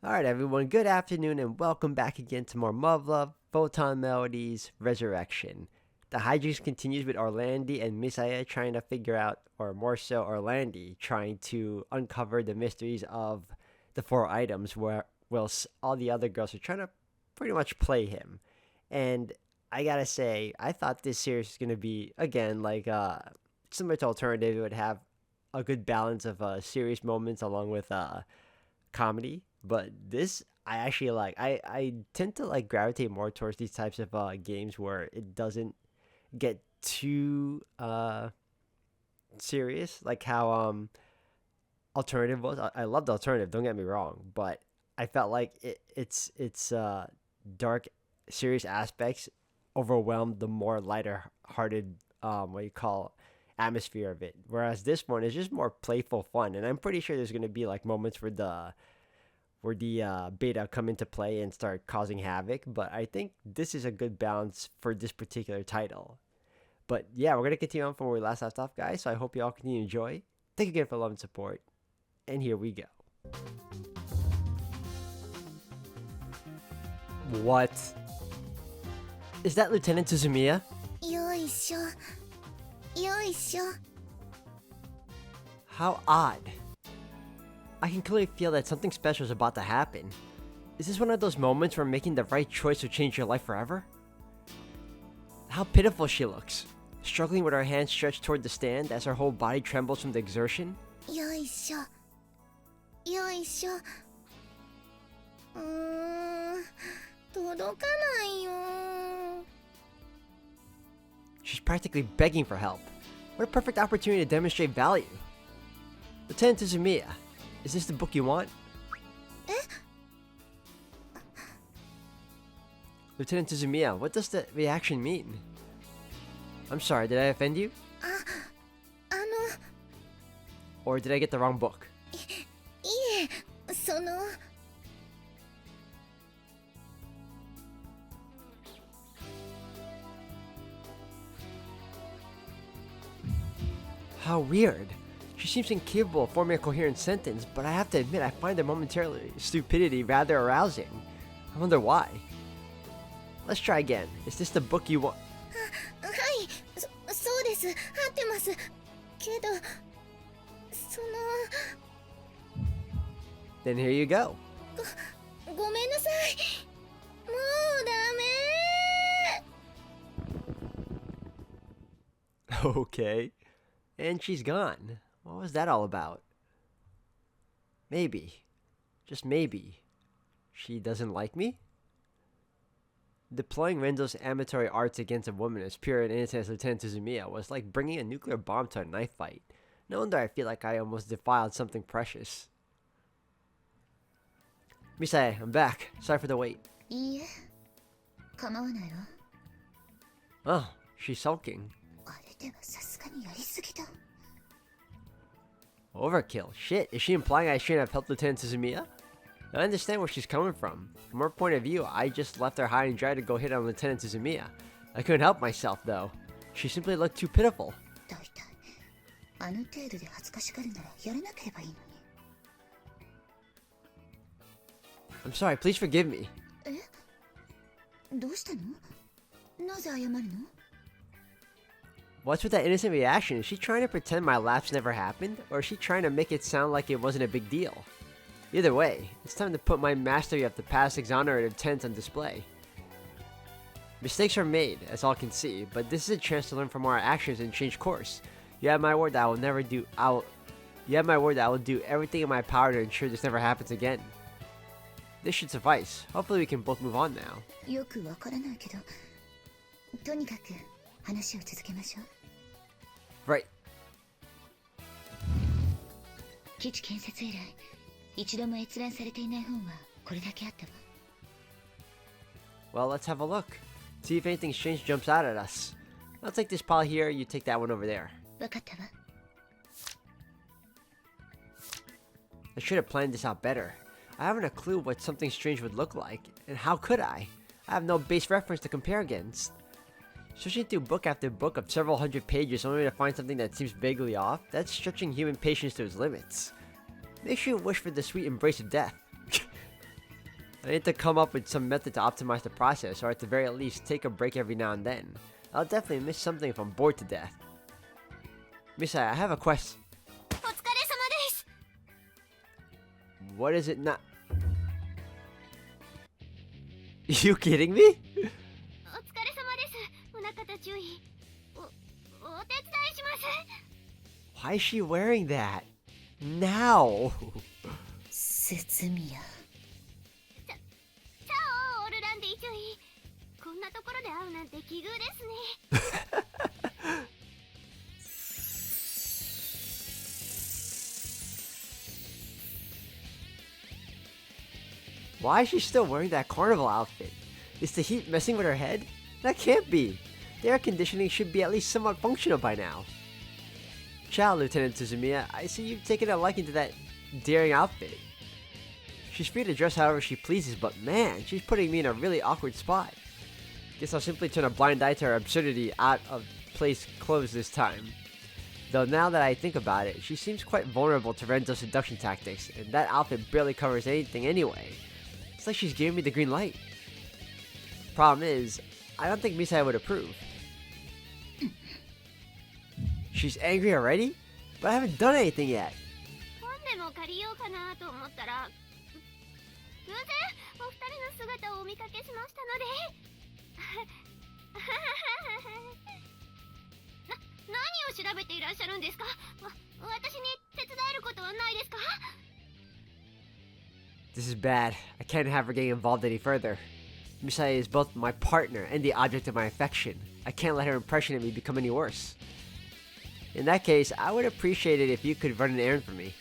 Alright everyone, good afternoon and welcome back again to more Muv-Luv, Photonmelodies, Resurrection. The hijinks continues with Orlandi and Misaya trying to figure out, or more so Orlandi, trying to uncover the mysteries of the four items whilst all the other girls are trying to pretty much play him. And I gotta say, I thought this series was gonna be, again, similar to Alternative. It would have a good balance of serious moments along with comedy. But this I actually like. I tend to gravitate more towards these types of games where it doesn't get too serious, like how Alternative was. I loved Alternative, don't get me wrong, but I felt like it's dark, serious aspects overwhelmed the more lighter hearted what you call atmosphere of it. Whereas this one is just more playful fun, and I'm pretty sure there's gonna be moments where the beta come into play and start causing havoc, but I think this is a good balance for this particular title. But yeah, we're gonna continue on from where we last left off, guys, so I hope you all continue to enjoy. Thank you again for love and support, and here we go. What? Is that Lieutenant Suzumiya? Yoisho. Yoisho. How odd. I can clearly feel that something special is about to happen. Is this one of those moments where making the right choice will change your life forever? How pitiful she looks, struggling with her hands stretched toward the stand as her whole body trembles from the exertion. Yoisho. Yoisho. 届かないよ. She's practically begging for help. What a perfect opportunity to demonstrate value. Lieutenant Suzumiya, is this the book you want? Eh? Lieutenant Suzumiya, what does the reaction mean? I'm sorry, did I offend you? あの、 Or did I get the wrong book? いえ、その... How weird. She seems incapable of forming a coherent sentence, but I have to admit I find her momentary stupidity rather arousing. I wonder why. Let's try again. Is this the book you want? はい、そうです。合ってます。けど、その... Then here you go. ごめんなさい。もうダメ。 Okay. And she's gone. What was that all about? Maybe, just maybe, she doesn't like me? Deploying Renzo's amatory arts against a woman as pure and innocent as Lieutenant Suzumiya was like bringing a nuclear bomb to a knife fight. No wonder I feel like I almost defiled something precious. Misae, I'm back. Sorry for the wait. いいえ、構わないわ。 Oh, she's sulking. あれではさすがにやりすぎだ。 Overkill. Shit, is she implying I shouldn't have helped Lieutenant Suzumiya? I understand where she's coming from. From her point of view, I just left her high and dry to go hit on Lieutenant Suzumiya. I couldn't help myself, though. She simply looked too pitiful. だいたいあの程度で恥ずかしがるならやらなければいいのに。 I'm sorry, please forgive me. え？どうしたの？なぜ謝るの？ What's with that innocent reaction? Is she trying to pretend my lapse never happened? Or is she trying to make it sound like it wasn't a big deal? Either way, it's time to put my mastery of the past exonerative tense on display. Mistakes are made, as all can see, but this is a chance to learn from our actions and change course. You have my word that I will never do. You have my word that I will do everything in my power to ensure this never happens again. This should suffice. Hopefully we can both move on now. よくわからないけど、とにかく話を続けましょう。 Right. 基地建設以来、一度も閲覧されていない本はこれだけあったわ。 Well, let's have a look. See if anything strange jumps out at us. I'll take this pile here, you take that one over there. わかったわ。 I should have planned this out better. I haven't a clue what something strange would look like, and how could I? I have no base reference to compare against. Searching through book after book of several hundred pages only to find something that seems vaguely off, that's stretching human patience to its limits. Makes you wish for the sweet embrace of death. I need to come up with some method to optimize the process, or at the very least, take a break every now and then. I'll definitely miss something if I'm bored to death. Misaya, I have a question. お疲れ様です。 What is it not? You kidding me? お疲れ様です。宗像注意。お手伝いします。 Why is she wearing that? Now! 説明や。チャオオルランディ注意。こんなところで会うなんて奇遇ですね。 Why is she still wearing that carnival outfit? Is the heat messing with her head? That can't be. The air conditioning should be at least somewhat functional by now. Ciao, Lieutenant Suzumiya. I see you've taken a liking to that daring outfit. She's free to dress however she pleases, but man, she's putting me in a really awkward spot. Guess I'll simply turn a blind eye to her absurdity out of place clothes this time. Though now that I think about it, she seems quite vulnerable to Renzo's seduction tactics, and that outfit barely covers anything anyway. It's like she's giving me the green light. Problem is, I don't think Misaya would approve. She's angry already? But I haven't done anything yet. 本でも借りようかなと思ったら、偶然お二人の姿をお見かけしましたので。何を調べていらっしゃるんですか？私に手伝えることはないですか？ This is bad. I can't have her getting involved any further. Misaya is both my partner and the object of my affection. I can't let her impression of me become any worse. In that case, I would appreciate it if you could run an errand for me.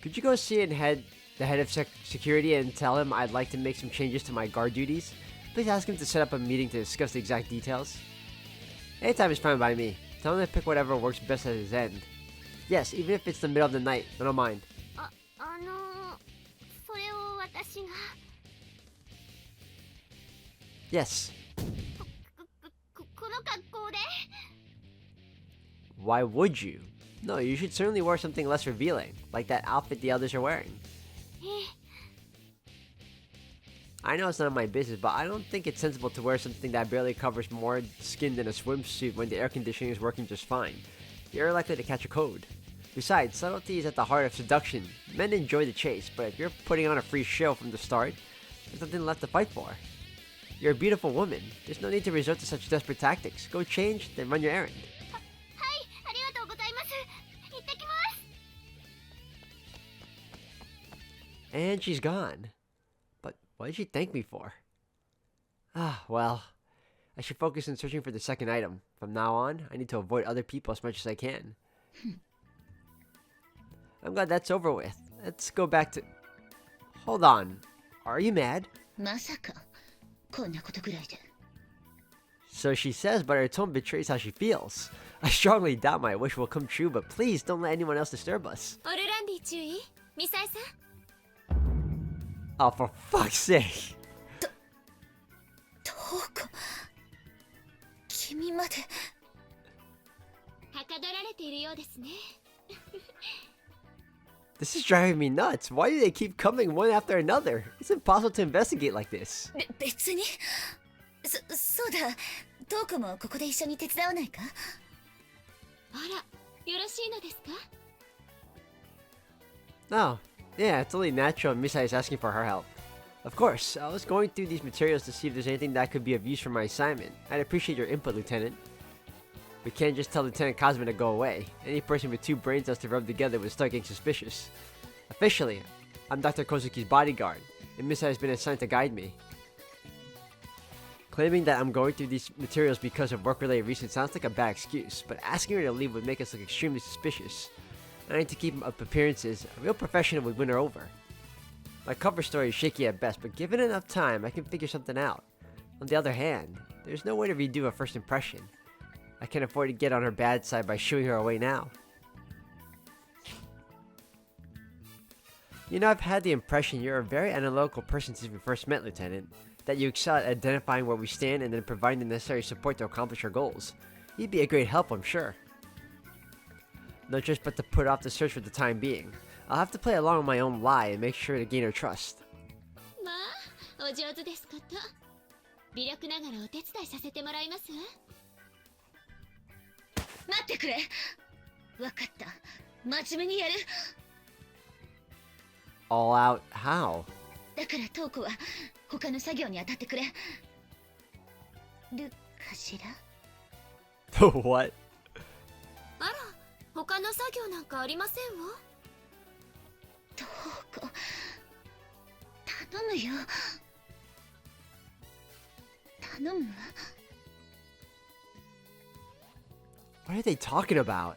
Could you go see the head of security and tell him I'd like to make some changes to my guard duties? Please ask him to set up a meeting to discuss the exact details. Anytime is fine by me. Tell him to pick whatever works best at his end. Yes, even if it's the middle of the night, I don't mind. それを私が。 Yes. この格好で？ Why would you? No, you should certainly wear something less revealing, like that outfit the others are wearing. I know it's none of my business, but I don't think it's sensible to wear something that barely covers more skin than a swimsuit when the air conditioning is working just fine. You're likely to catch a cold. Besides, subtlety is at the heart of seduction. Men enjoy the chase, but if you're putting on a free show from the start, there's nothing left to fight for. You're a beautiful woman. There's no need to resort to such desperate tactics. Go change, then run your errand. And she's gone. But what did she thank me for? Ah, well, I should focus on searching for the second item. From now on, I need to avoid other people as much as I can. I'm glad that's over with. Let's go back to... Hold on. Are you mad? まさかこんなことぐらいで。 So she says, but her tone betrays how she feels. I strongly doubt my wish will come true, but please don't let anyone else disturb us. オルランディ注意。ミサイさん。 Oh, for fuck's sake. どうか君まではかどられているようですね。 This is driving me nuts. Why do they keep coming one after another? It's impossible to investigate like this. 別にそうだトークもここで一緒に手伝わないか？あらよろしいのですか？ Oh, yeah, it's only natural Misai is asking for her help. Of course, I was going through these materials to see if there's anything that could be of use for my assignment. I'd appreciate your input, Lieutenant. We can't just tell Lieutenant Cosmo to go away. Any person with two brain cells to rub together would start getting suspicious. Officially, I'm Dr. Kozuki's bodyguard, and Misai has been assigned to guide me. Claiming that I'm going through these materials because of work-related reasons sounds like a bad excuse, but asking her to leave would make us look extremely suspicious. I need to keep up appearances. A real professional would win her over. My cover story is shaky at best, but given enough time, I can figure something out. On the other hand, there's no way to redo a first impression. I can't afford to get on her bad side by shooing her away now. You know, I've had the impression you're a very analytical person since we first met, Lieutenant. That you excel at identifying where we stand and then providing the necessary support to accomplish our goals. You'd be a great help, I'm sure. No choice but to put off the search for the time being. I'll have to play along with my own lie and make sure to gain her trust. まあお上手ですこと。微力ながらお手伝いさせてもらいますわ。待ってくれ。わかった。真面目にやる。 All out how? だからトウコは他の作業に当たってくれるかしら。 What? あら、他の作業なんかありませんわ。トウコ、頼むよ。頼むわ。 What are they talking about?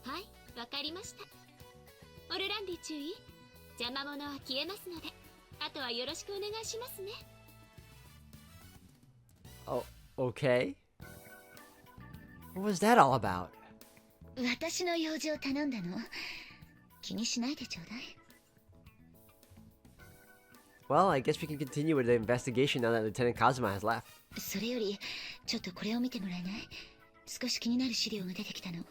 はい、わかりました。オルランディ注意。邪魔者は消えますので、あとはよろしくお願いしますね。 Oh, okay. What was that all about? 私の用事を頼んだの。気にしないでちょうだい。 Well, I guess we can continue with the investigation now that Lieutenant Kazuma has left. それより、ちょっとこれを見てもらえない？少し気になる資料が出てきたの。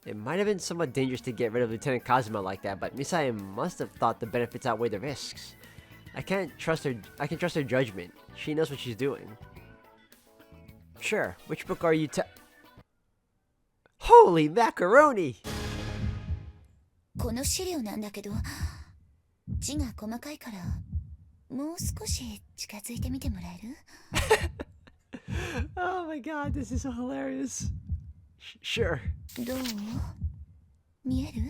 It might have been somewhat dangerous to get rid of Lieutenant Kazuma like that, but Misae must have thought the benefits outweigh the risks. I can trust her judgment. She knows what she's doing. Sure, which book are you Holy macaroni! この資料なんだけど、字が細かいから、もう少し近づいてみてもらえる？ Oh my god, this is so hilarious. Sure. どう？見える？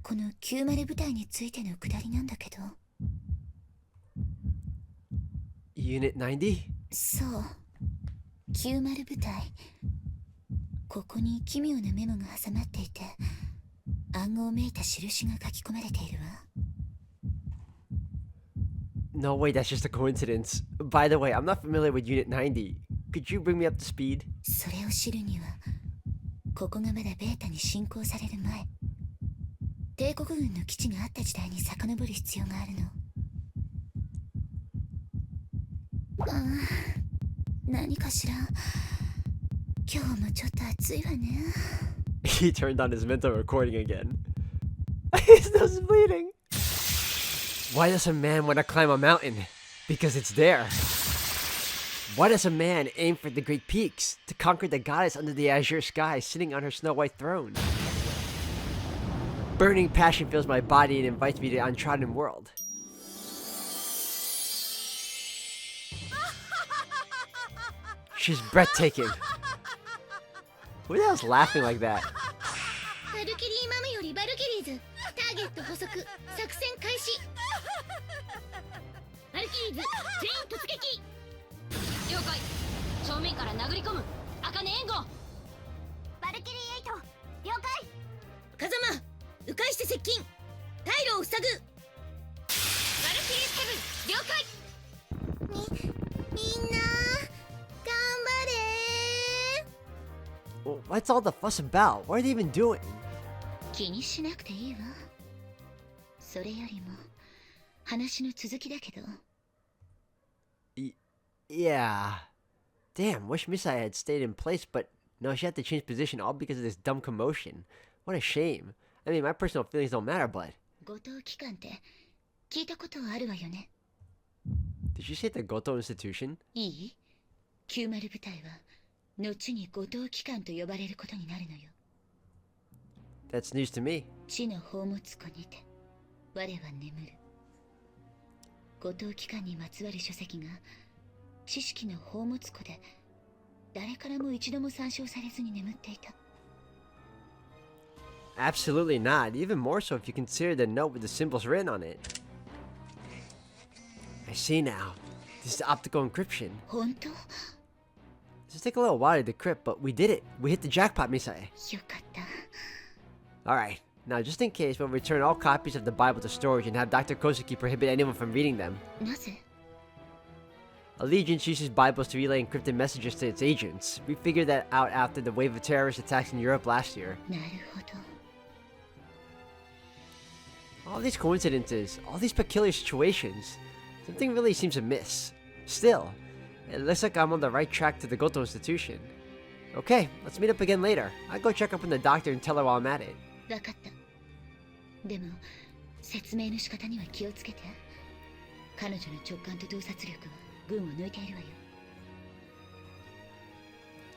この90部隊についてのくだりなんだけど。 Unit 90? そう。90部隊。ここに奇妙なメモが挟まっていて、暗号めいた印が書き込まれているわ。 No way, that's just a coincidence. By the way, I'm not familiar with Unit 90. Could you bring me up to speed? それを知るには、ここがまだベータに侵攻される前、帝国軍の基地があった時代に遡る必要があるの。ああ、何かしら。今日もちょっと暑いわね。 He turned on his mental recording again. His nose is bleeding. Why does a man want to climb a mountain? Because it's there. Why does a man aim for the great peaks? To conquer the goddess under the azure sky, sitting on her snow-white throne. Burning passion fills my body and invites me to the untrodden world. She's breathtaking. Who the hell's laughing like that? バルキリーマムよりバルキリーズ、ターゲット捕捉、作戦開始。バルキリーズ、全員突撃。了解。正面から殴り込む。茜援護。バルキリー8、了解。風間、迂回して接近。退路を塞ぐ。バルキリー7、了解。みんな、頑張れ。 Well, what's all the fuss about? What are they even doing? 気にしなくていいわ。それよりも話の続きだけど。 Yeah. Damn, wish Misae had stayed in place, but no, she had to change position all because of this dumb commotion. What a shame. I mean, my personal feelings don't matter, but... 後藤機関って聞いたことあるわよね。 Did you say the Goto institution? いい？ 90部隊は後に後藤機関と呼ばれることになるのよ。 That's news to me. 地の宝物庫にて我は眠る。後藤機関にまつわる書籍が知識の宝物庫で誰からも一度も参照されずに眠っていた。 Absolutely not. Even more so if you consider the note with the symbols written on it. I see now. This is optical encryption. 本当？ This will take a little while to decrypt, but we did it. We hit the jackpot, Misae. よかった。 Alright, now just in case, we'll return all copies of the Bible to storage and have Dr. Kosuki prohibit anyone from reading them. なぜ？ Allegiance uses Bibles to relay encrypted messages to its agents. We figured that out after the wave of terrorist attacks in Europe last year. なるほど。 All these coincidences, all these peculiar situations, something really seems amiss. Still, it looks like I'm on the right track to the Goto institution. Okay, let's meet up again later. I'll go check up on the doctor and tell her while I'm at it. 分かった。でも説明の仕方には気をつけて。彼女の直感と洞察力は群を抜いているわよ。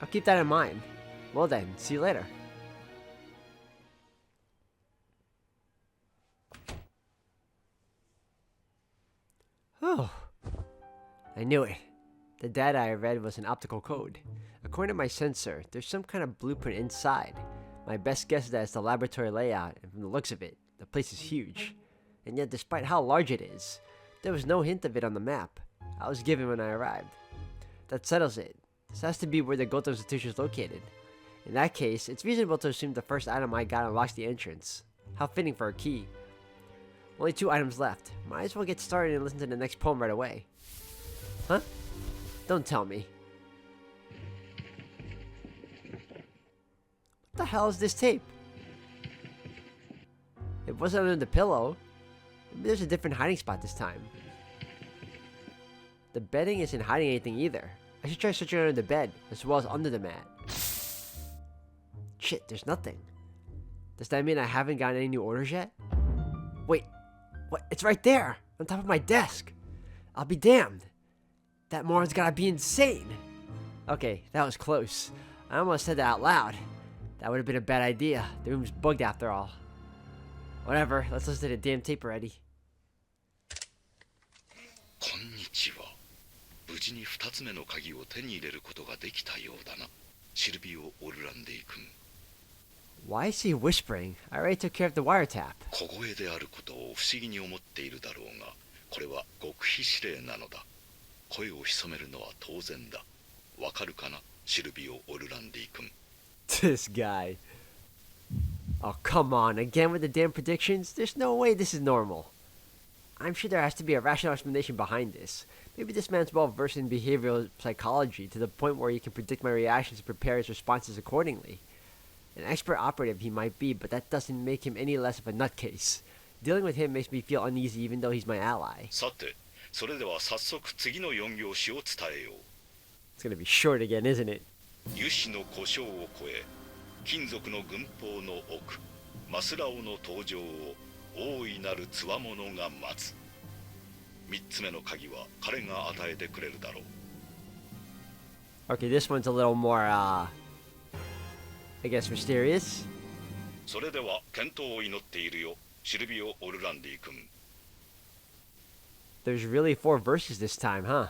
I'll keep that in mind. Well then, see you later. Oh, I knew it. The data I read was an optical code. According to my sensor, there's some kind of blueprint inside. My best guess is that it's the laboratory layout, and from the looks of it, the place is huge. And yet, despite how large it is, there was no hint of it on the map I was given when I arrived. That settles it. This has to be where the Goto Institution is located. In that case, it's reasonable to assume the first item I got unlocks the entrance. How fitting for a key. Only 2 items left. Might as well get started and listen to the next poem right away. Huh? Don't tell me. What the hell is this tape? It wasn't under the pillow. Maybe there's a different hiding spot this time. The bedding isn't hiding anything either. I should try searching under the bed, as well as under the mat. Shit, there's nothing. Does that mean I haven't gotten any new orders yet? Wait, what? It's right there! On top of my desk! I'll be damned! That moron's gotta be insane! Okay, that was close. I almost said that out loud. That would have been a bad idea. The room's bugged after all. Whatever, let's listen to the damn tape already. こんにちは。無事に2つ目の鍵を手に入れることができたようだな。シルビオ・オルランディ君。Why is he whispering? I already took care of the wiretap. 小声であることを不思議に思っているだろうが、これは極秘指令なのだ。声を潜めるのは当然だ。わかるかな、シルビオ・オルランディ君。This guy. Oh, come on. Again with the damn predictions? There's no way this is normal. I'm sure there has to be a rational explanation behind this. Maybe this man's well versed in behavioral psychology to the point where he can predict my reactions and prepare his responses accordingly. An expert operative he might be, but that doesn't make him any less of a nutcase. Dealing with him makes me feel uneasy even though he's my ally. さて、それでは早速次の4行詞を伝えよう。 It's gonna be short again, isn't it? 油脂の故障を超え、金属の軍砲の奥、マスラオの登場を大いなるつわものが待つ。3つ目の鍵は彼が与えてくれるだろう。 Okay, this one's a little more, I guess mysterious. それでは健闘を祈っているよ、シルビオ・オルランディ君。 There's really 4 verses this time, huh?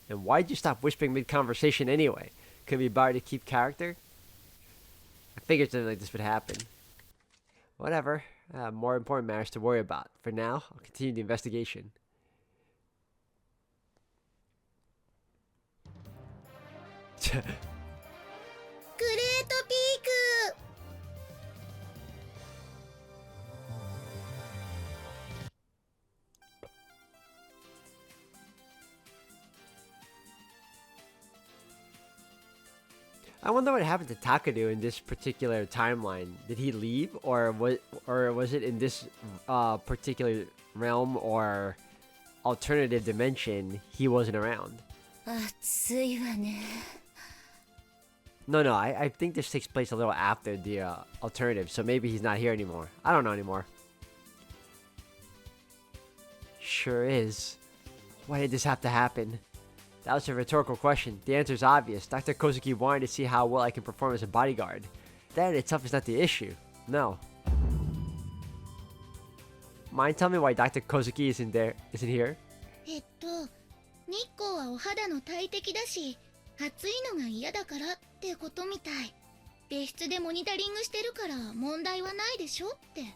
And why'd you stop whispering mid-conversation anyway? Could be bothered to keep character? I figured something like this would happen. Whatever. More important matters to worry about. For now, I'll continue the investigation. Great peak! I wonder what happened to Takadu in this particular timeline. Did he leave, or was it in this particular realm or alternative dimension he wasn't around? 暑いわね。 No, I think this takes place a little after the alternative, so maybe he's not here anymore. I don't know anymore. Sure is. Why did this have to happen? That was a rhetorical question. The answer is obvious. Dr. Kozuki wanted to see how well I can perform as a bodyguard. That in itself is not the issue. No. Mind telling me why Dr. Kozuki isn't here? 日光はお肌の大敵だし、暑いのが嫌だからってことみたい。別室でモニタリングしてるから問題はないでしょって。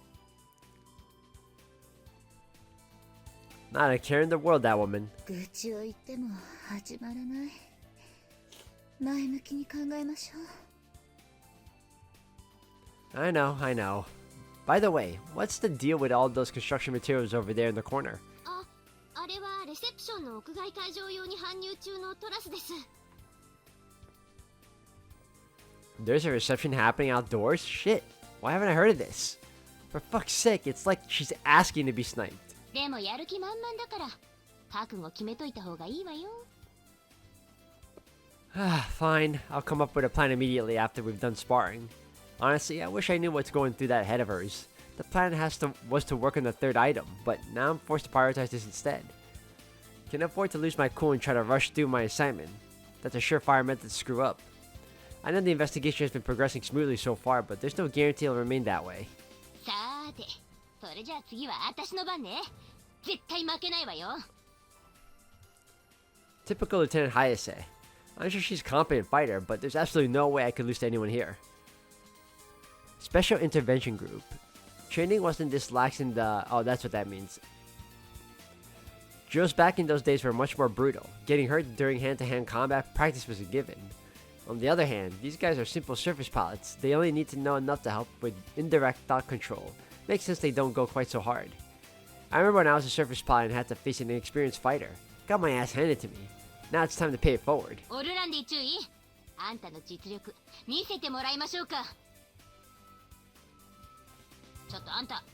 Not a care in the world, that woman. 愚痴を言っても始まらない。前向きに考えましょう。I know. By the way, what's the deal with all those construction materials over there in the corner? あれはレセプションの屋外会場用に搬入中のトラスです。 There's a reception happening outdoors? Shit, why haven't I heard of this? For fuck's sake, it's like she's asking to be sniped. でもやる気満々だから覚悟決めといた方がいいわよ。Fine, I'll come up with a plan immediately after we've done sparring. Honestly, I wish I knew what's going through that head of hers. The plan was to work on the third item, but now I'm forced to prioritize this instead. Can afford to lose my cool and try to rush through my assignment. That's a surefire method to screw up. I know the investigation has been progressing smoothly so far, but there's no guarantee it'll remain that way. さーて、それじゃあ次は私の番ね。絶対負けないわよ。Typical Lieutenant Hayase. I'm sure she's a competent fighter, but there's absolutely no way I could lose to anyone here. Special Intervention Group. Training wasn't this lax in the... Oh, that's what that means. Drills back in those days were much more brutal. Getting hurt during hand-to-hand combat practice was a given. On the other hand, these guys are simple surface pilots. They only need to know enough to help with indirect thought control. Makes sense they don't go quite so hard. I remember when I was a surface pilot and had to face an inexperienced fighter. Got my ass handed to me. Now it's time to pay it forward. オルランディ注意。あんたの実力見せてもらいましょうか。ちょっとあんた、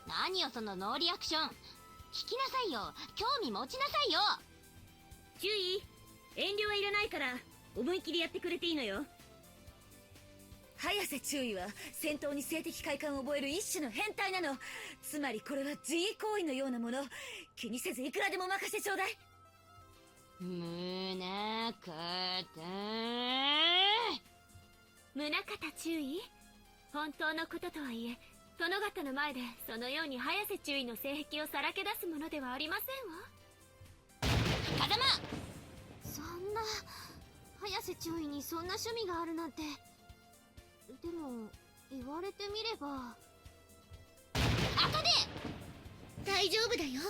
何よそのノーリアクション。引きなさいよ。興味持ちなさいよ。注意。遠慮はいらないから思い切りやってくれていいのよ。早瀬注意は戦闘に性的快感を覚える一種の変態なの。つまりこれは自慰行為のようなもの。気にせずいくらでも任せてちょうだい。胸肩宗方注意。本当のこととはいえ殿方の前でそのように早瀬注意の性癖をさらけ出すものではありませんわ。風間。そんな早瀬注意にそんな趣味があるなんて。でも言われてみれば。赤で大丈夫だよ。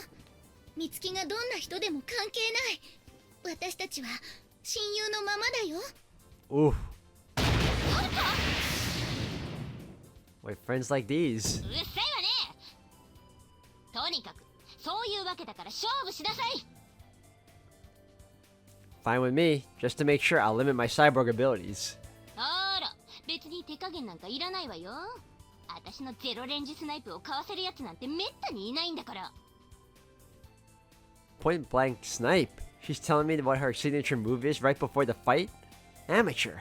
美月がどんな人でも関係ない。私たちは親友のままだよ。 Oof. Why friends like these? うっさいわね。とにかくそういうわけだから勝負しなさい。Fine with me. Just to make sure I'll limit my cyborg abilities. あら、別に手加減なんかいらないわよ。私のゼロレンジスナイプをかわせるやつなんてめったにいないんだから。Point blank snipe. She's telling me what her signature move is right before the fight? Amateur.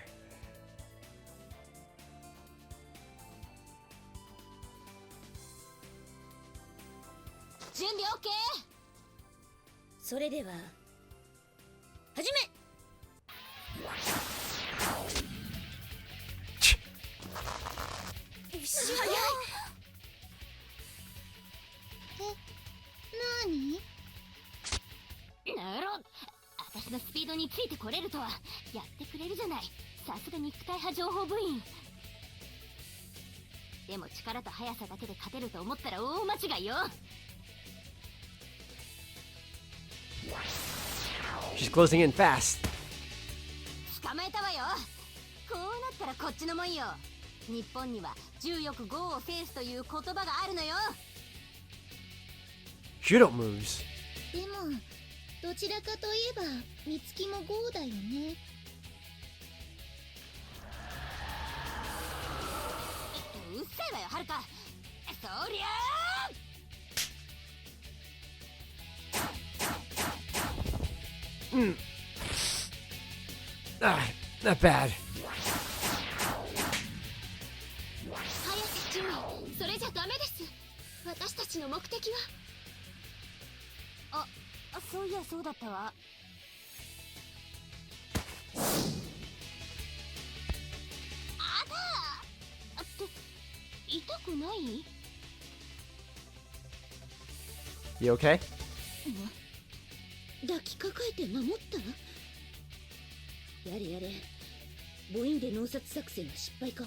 準備 OK。 それでは始め。早い。なに？なろ、私のスピードについてこれるとはやってくれるじゃない。さすが肉体派情報部員。でも力と速さだけで勝てると思ったら大間違いよ。She's closing in fast. 捕まえたわよ。こうなったらこっちのもんよ。日本には重欲豪を制すという言葉があるのよ。Judo moves. でもどちらかといえば美月も豪だよね。うっさいわよはるか。そりゃNot bad. 早瀬注意。それじゃダメです。私たちの目的は。あ、そういやそうだったわ。あだって痛くない？ You okay? 抱きかかえて守った。やれやれ。母音で脳殺作戦は失敗か。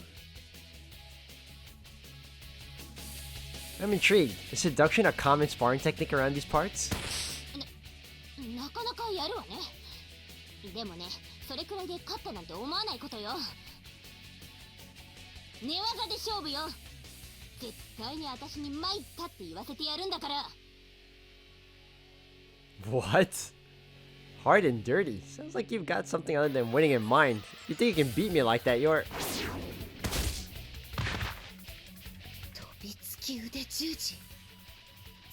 I'm intrigued. Is seduction a common sparring technique around these parts? なかなかやるわね。でもね、それくらいで勝ったなんて思わないことよ。寝技で勝負よ。絶対に私に参ったって言わせてやるんだから。What? Hard and dirty. Sounds like you've got something other than winning in mind. You think you can beat me like that, you're... 飛びつき腕十字。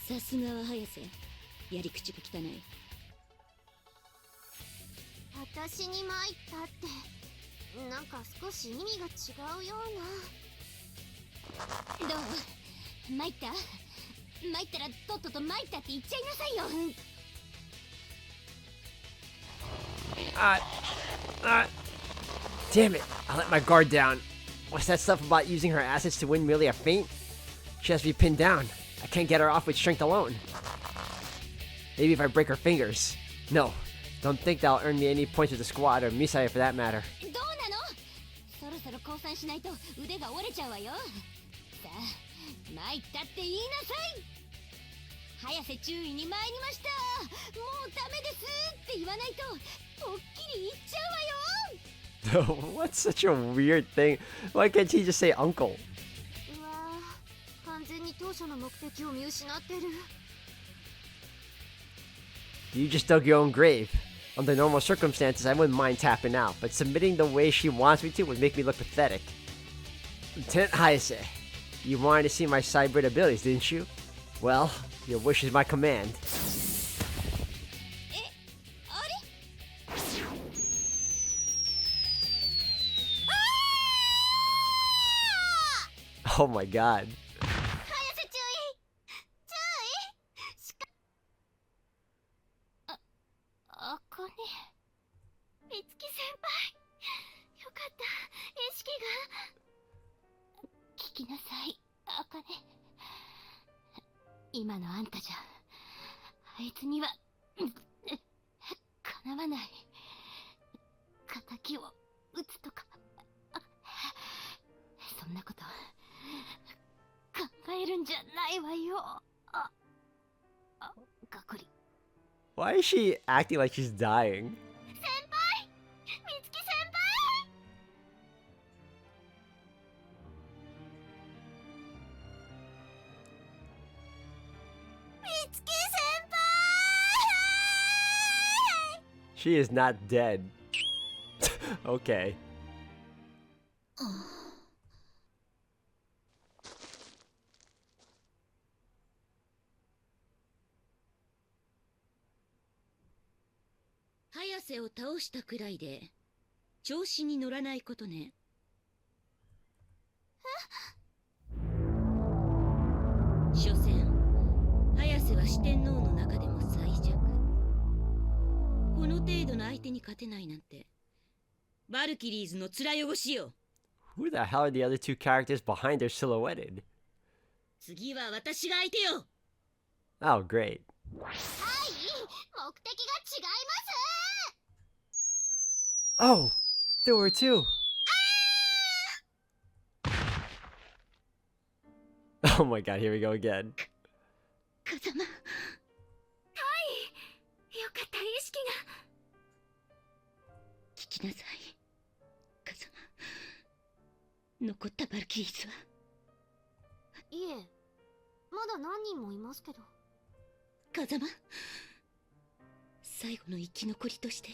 さすがは早瀬。やり口が汚い。私に参ったってなんか少し意味が違うような。どう参った参ったらとっとと参ったって言っちゃいなさいよ。Damn it! I let my guard down. What's that stuff about using her assets to win merely a feint? She has to be pinned down. I can't get her off with strength alone. Maybe if I break her fingers. No, don't think that'll earn me any points with the squad or Misaya for that matter. どうなの？そろそろ降参しないと腕が折れちゃうわよ。さあ参ったって言いなさい。早瀬注意に参りました。もうダメですって言わないとぽっきり言っちゃうわよ。What's such a weird thing? Why can't he just say uncle? うわー、完全に当初の目的を見失ってる。You just dug your own grave. Under normal circumstances, I wouldn't mind tapping out, but submitting the way she wants me to would make me look pathetic. Lieutenant Hayase, you wanted to see my cyber abilities, didn't you? Well, your wish is my command. あれOh my god. 早瀬注意注意しかあかね美月先輩よかった意識が聞きなさいあかね今のあんたじゃあいつにはかなわない。敵を撃つとかそんなこと考えるんじゃないわよ。がっくり。 Why is she acting like she's dying? 先輩美月先輩美月先輩 She is not dead. Okay. 早瀬を倒したくらいで調子に乗らないことね。所詮早瀬は四天王の中でも最弱。この程度の相手に勝てないなんてバルキリーズの面汚しよ。 Who the hell are the other two characters behind her silhouetted? 次は私が相手よ。 Oh, great. はい目的が違います Oh, there were two. Oh my god, here we go again. 風間。はい、よかった意識が。聞きなさい、風間。残ったバルキリーズは。いえまだ何人もいますけど。風間、最後の生き残りとして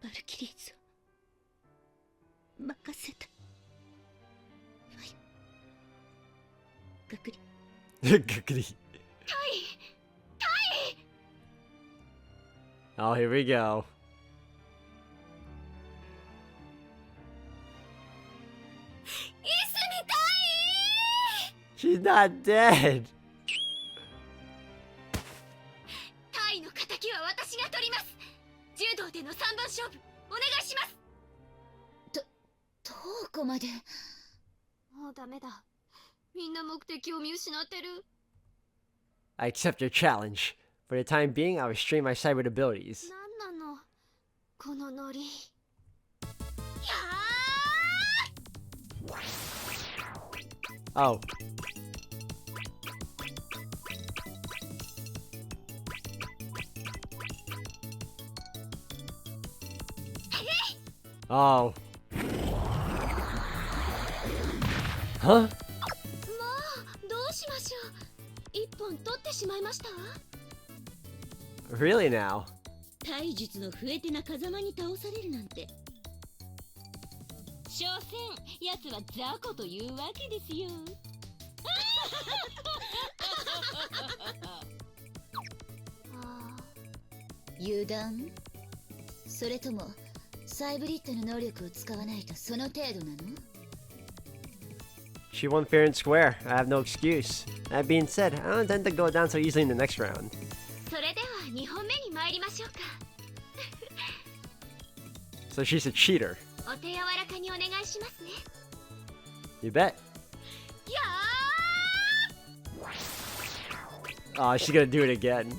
バルキリーズを任せた。はい、がっくり。 Goody. Oh, here we go. 椅子みたい She's not dead. タイの敵は私が取ります。柔道での3番勝負お願いします。どこまで。もうダメだ。みんな目的を見失ってる。 I accept your challenge. For the time being, I'll restrain my cyber abilities. なんなのこのノリ。やー Oh. Oh. Huh? まあどうしましょう。一本取ってしまいました。 Really now? 体術の増えてな風間に倒されるなんて。所詮奴は雑魚というわけですよ。あ油断。それともサイブリッドの能力を使わないとその程度なの？ She won fair and square. I have no excuse. That being said, I don't intend to go down so easily in the next round. それでは2本目に参りましょうか。 So she's a cheater. お手柔らかにお願いしますね。 You bet. や Oh, she's gonna do it again.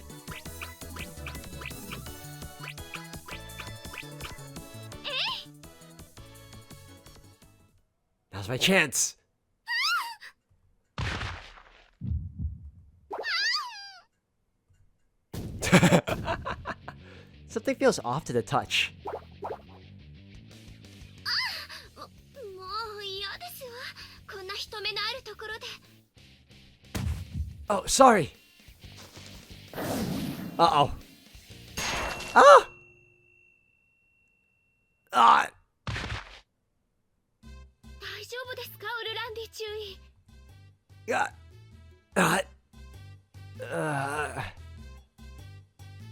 Now's my chance. Something feels off to the touch. もう嫌ですわ。こんな人目のあるところで。 Oh, sorry. Uh-oh. Ah! Ah! 大丈夫ですか、オルランディ注意。 Ah! Ah! Ah!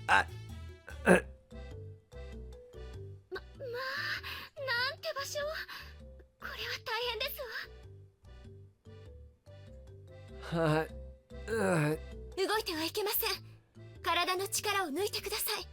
Ah! なんて場所。これは大変ですわ。 Ah! Ah! 動いてはいけません。体の力を抜いてください。